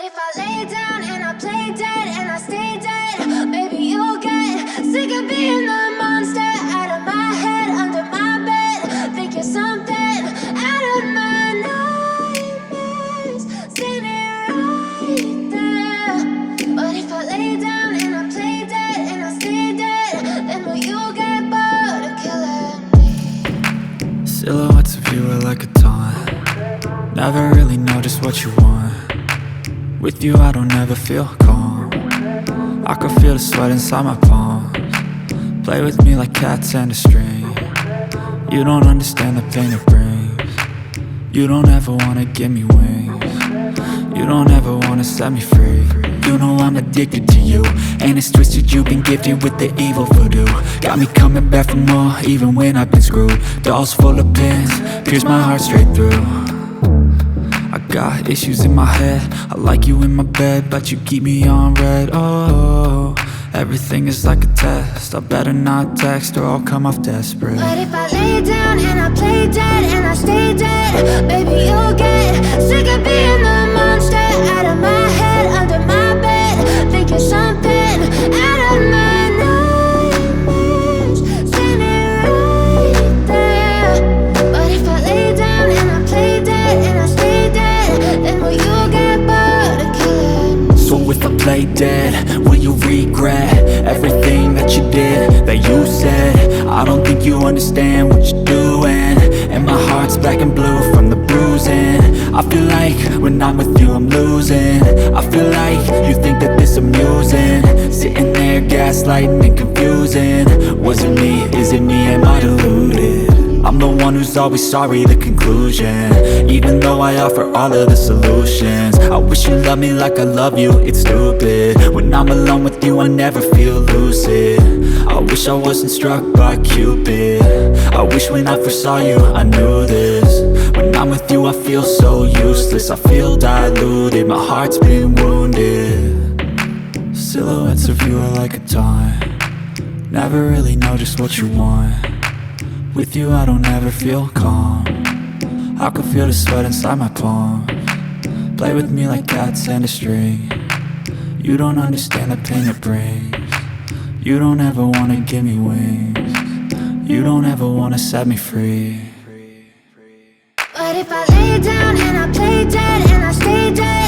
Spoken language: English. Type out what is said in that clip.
if I lay down and I play dead and I stay dead, maybe you'll get sick of being the monster out of my head, under my bed. Think you're something out of my nightmares, standing right there. But if I lay down and I play dead and I stay dead, then will you get bored of killing me? Silhouettes of you are like a taunt. Never really know just what you want. With you I don't ever feel calm. I can feel the sweat inside my palms. Play with me like cats and a string. You don't understand the pain it brings. You don't ever wanna give me wings. You don't ever wanna set me free. You know I'm addicted to you, and it's twisted, you've been gifted with the evil voodoo. Got me coming back for more, even when I've been screwed. Dolls full of pins, pierce my heart straight through. I got issues in my head, I like you in my bed, but you keep me on red. Oh, everything is like a test, I better not text or I'll come off desperate. But if I lay down and I play dead and I stay dead, baby you'll get sick of being the monster out of my head, under my bed. Think you're something out of my nightmares, standing right there. But if I lay down and I play dead and I stay dead, then will you get bored of killing me? So if I play dead, will you regret everything that you did, that you said? I don't think you understand what you're doing, and my heart's black and blue from the bruising. I feel like when I'm with you I'm losing. I feel like you think that this amusing, sitting there gaslighting and confusing. Was it me? Is it me? Am I deluded? I'm the one who's always sorry, the conclusion, even though I offer all of the solutions. I wish you loved me like I love you, it's stupid. When I'm alone with you I never feel lucid. I wish I wasn't struck by Cupid. I wish when I first saw you I knew this. When I'm with you I feel so useless, I feel diluted, my heart's been wounded. Silhouettes of you are like a taunt. Never really know just what you want. With you I don't ever feel calm. I can feel the sweat inside my palms. Play with me like cats and a string. You don't understand the pain it brings. You don't ever wanna give me wings. You don't ever wanna set me free. But if I lay down and I play dead and I stay dead,